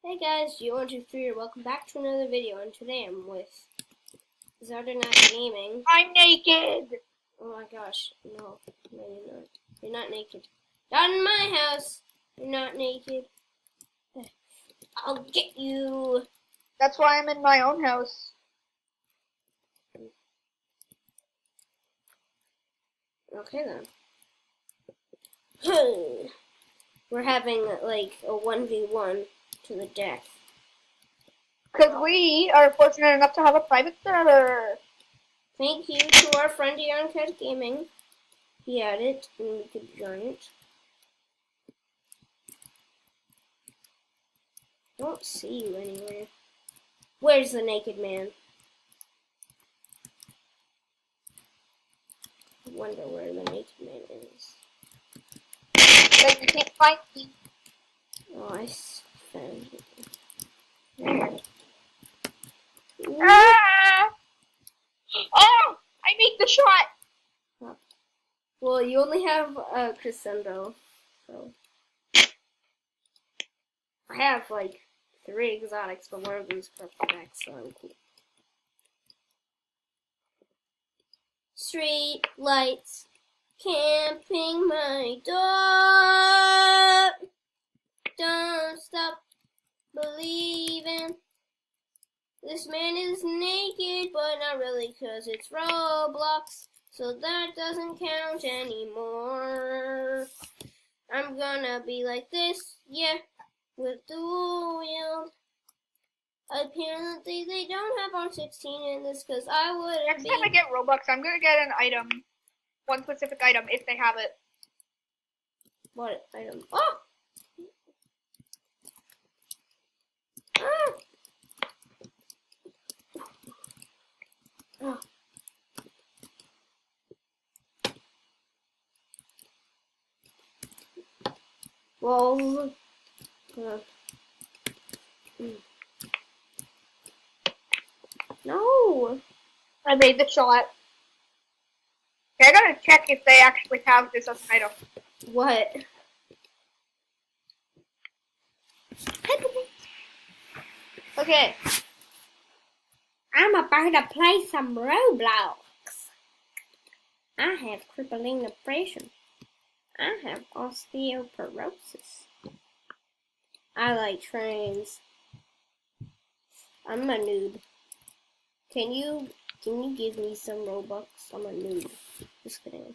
Hey guys, G123, welcome back to another video, and today I'm with Zardanat Gaming. I'm naked! Oh my gosh, no, you're not. You're not naked. Not in my house! You're not naked. I'll get you! That's why I'm in my own house. Okay then. We're having like a 1v1 to the death. Because we are fortunate enough to have a private server. Thank you to our friend Cat Gaming. He had it, and we could join it. Don't see you anywhere. Where's the naked man? I wonder where the naked man is. Because you can't find me. Oh, I found it. Ah! Oh! I made the shot! Well, you only have Crescendo, so. I have like 3 exotics, but one of them is purple X, so I'm cool. Street lights, camping my door. Don't stop believing. This man is naked, but not really, 'cause it's Roblox, so that doesn't count anymore. I'm gonna be like this, yeah, with dual wield. Apparently they don't have R16 in this, 'cause I wouldn't Next be. time I get Robux, I'm gonna get an item. One specific item, if they have it. What item? Oh! Ah! Oh. Well, no. I made the shot. Okay, I gotta check if they actually have this as an item. What? Okay. I'm about to play some Roblox. I have crippling depression. I have osteoporosis. I like trains. I'm a noob. Can you give me some Robux? I'm a noob. Just kidding.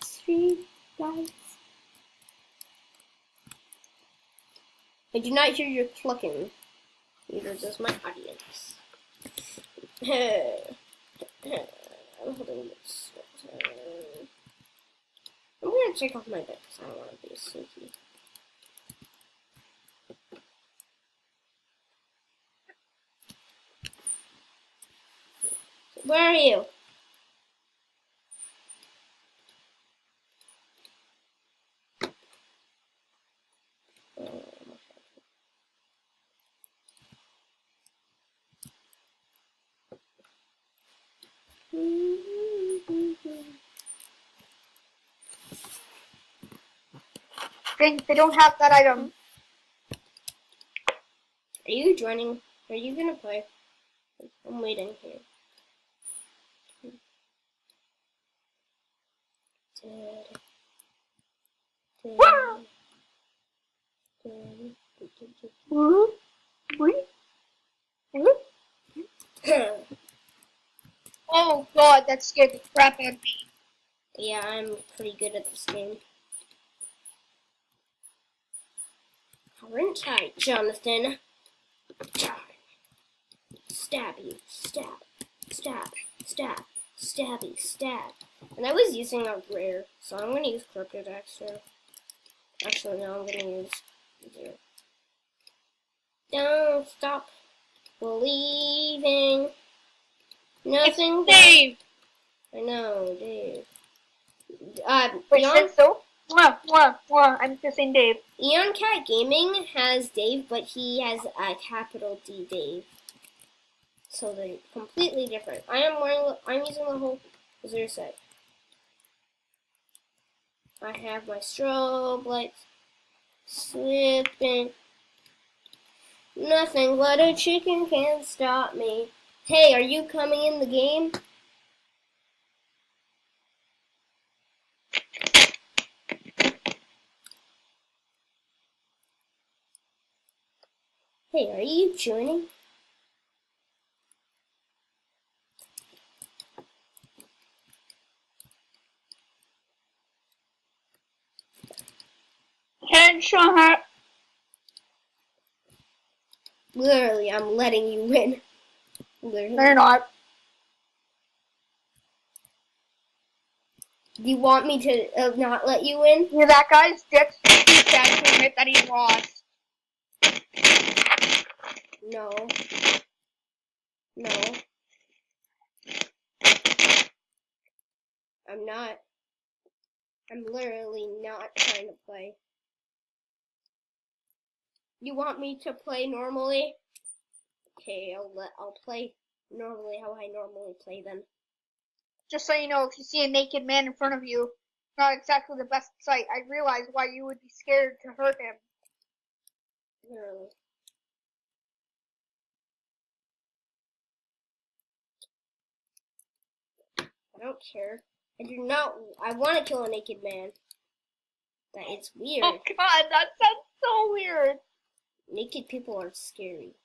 Street lights. I do not hear your clucking. Neither does my audience. I'm holding this. I'm gonna take off my bed because I don't want to be sneaky. Where are you? They don't have that item. Are you joining? Are you gonna play? I'm waiting here. Oh god, that scared the crap out of me. Yeah, I'm pretty good at this game. Aren't I, Jonathan? Stab you, stab, stab, stab, stabby, stab. And I was using a rare, so I'm gonna use Crooked Extra. Actually, no, I'm gonna use zero. Don't stop believing. Nothing. It's Dave. I know, Dave. Wait, so? I'm kissing Dave. Cat Gaming has Dave, but he has a capital D Dave. So they're completely different. I'm using the whole zero set. I have my strobe lights slipping. Nothing but a chicken can stop me. Hey, are you coming in the game? Hey, are you joining? Headshot. Literally, I'm letting you win. Literally. They're not. Do you want me to not let you win? Yeah, that guy's just too sad to admit that he lost. No. No. I'm not. I'm literally not trying to play. You want me to play normally? Okay, I'll play normally how I normally play then. Just so you know, if you see a naked man in front of you, not exactly the best sight. I realize why you would be scared to hurt him. Literally. I don't care. I do not. I want to kill a naked man. But it's weird. Oh God, that sounds so weird. Naked people are scary.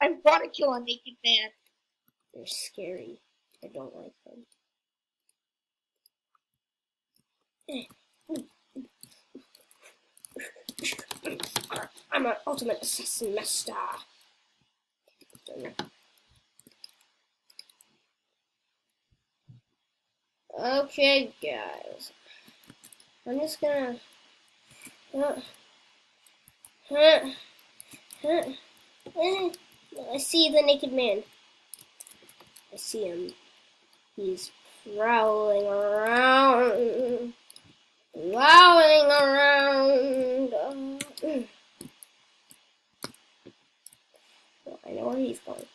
I want to kill a naked man. They're scary. I don't like them. I'm an ultimate assassin master. Okay, guys. I'm just gonna. I see the naked man. I see him. He's prowling around. Prowling around. Well, I know where he's going.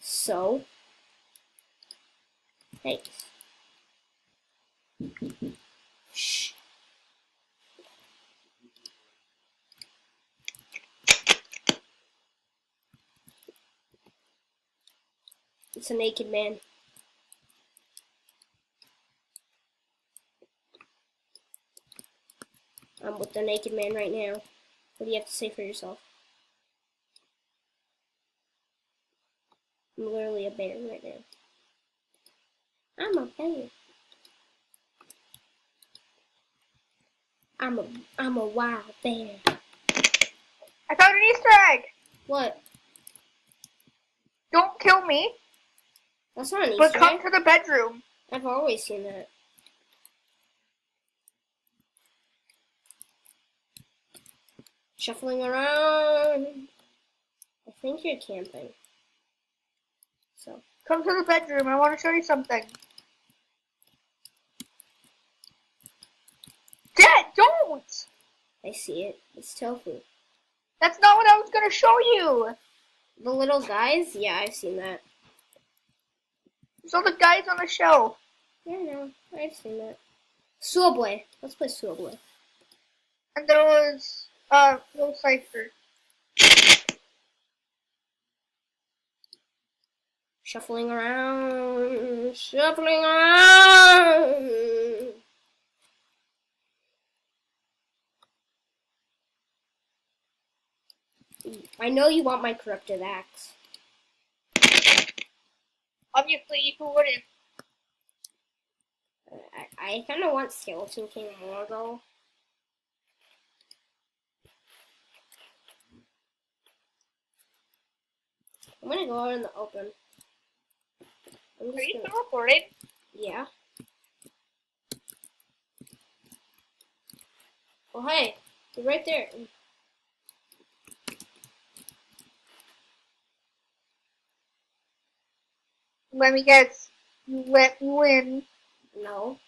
So, hey. Shh. It's a naked man. I'm with the naked man right now. What do you have to say for yourself? I'm literally a bear right now. I'm a bear. I'm a wild bear. I found an Easter egg. What? Don't kill me, That's not an but Easter come egg. to the bedroom. I've always seen that. Shuffling around. I think you're camping. So. Come to the bedroom. I want to show you something. Dad, don't! I see it. It's tofu. That's not what I was going to show you. The little guys? Yeah, I've seen that. So the guys on the show. Yeah, I know. I've seen that. Subway. Let's play Subway. And there was, no cipher. Shuffling around. Shuffling around. I know you want my corrupted axe. Obviously, who wouldn't? I kind of want Skeleton King more though. I'm gonna go out in the open. Are you still recording? Yeah. Oh hey, you're right there. Let me guess. You let me win. No.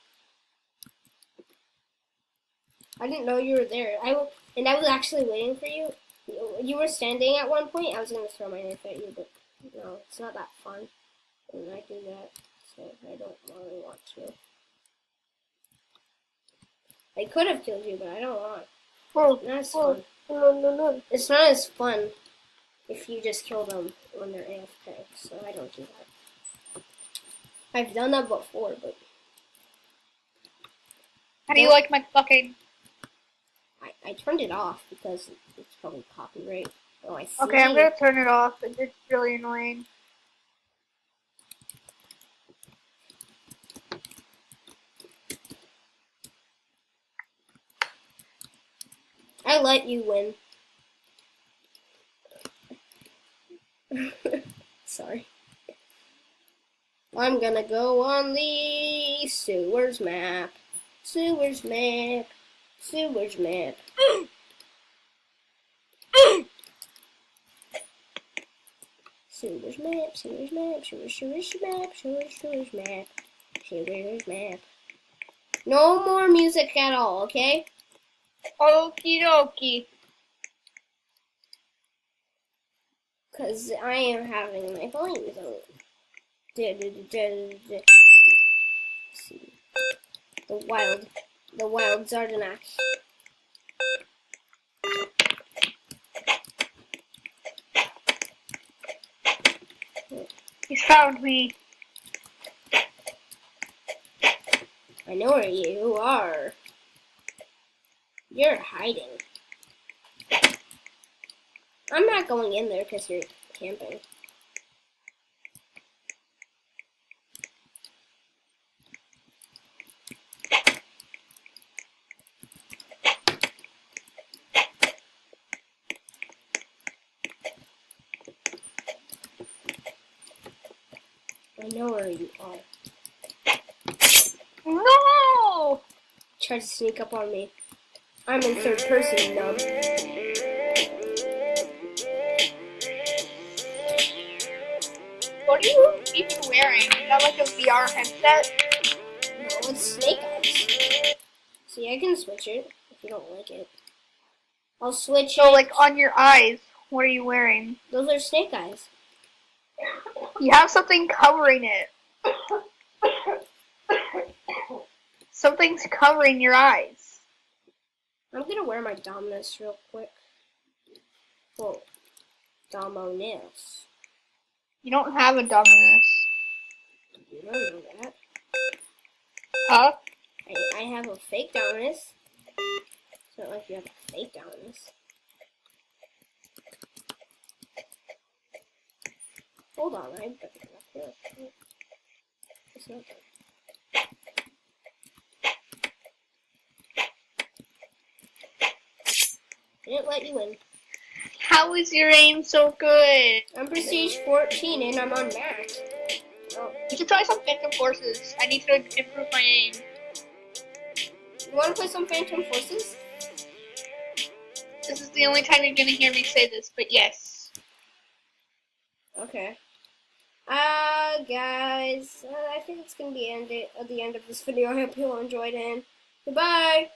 I didn't know you were there. I was actually waiting for you. You were standing at one point. I was gonna throw my knife at you, but No, it's not that fun. And I do that, so I don't really want to. I could have killed you, but I don't want. Not as fun. No. It's not as fun if you just kill them when they're AFK, so I don't do that. I've done that before, but How do you like my fucking? I turned it off because it's probably copyright. Oh, I see. Okay, I'm gonna turn it off. It's really annoying. I let you win. Sorry. I'm gonna go on the sewers map. Sewers map. Sewers map. Sewers map. Sewers map. Sewers map. Sewers map. Sewers map. No more music at all, okay? Okie dokie. Because I am having my volume zone. See. The wild Zardanak. He's found me. I know where you are. You're hiding. I'm not going in there because you're camping. I know where you are. No! Try to sneak up on me. I'm in third person, numb. What are you even wearing? Is that like a VR headset? No, it's Snake Eyes. See, I can switch it if you don't like it. I'll switch So, it. like, on your eyes, what are you wearing? Those are Snake Eyes. You have something covering it. Something's covering your eyes. I'm gonna wear my Dominus real quick. Well, Dominus. You don't have a Dominus. You don't know that. Huh? I have a fake Dominus. It's not like you have a fake Dominus. Hold on, I better come up here. It's not done. Didn't let you in. How is your aim so good? I'm prestige 14 and I'm on max. Oh, You should try some Phantom Forces. I need to improve my aim. you want to play some Phantom Forces? This is the only time you're gonna hear me say this, but yes. Okay. Guys, I think it's gonna be the end of this video. I hope you all enjoyed it. Goodbye!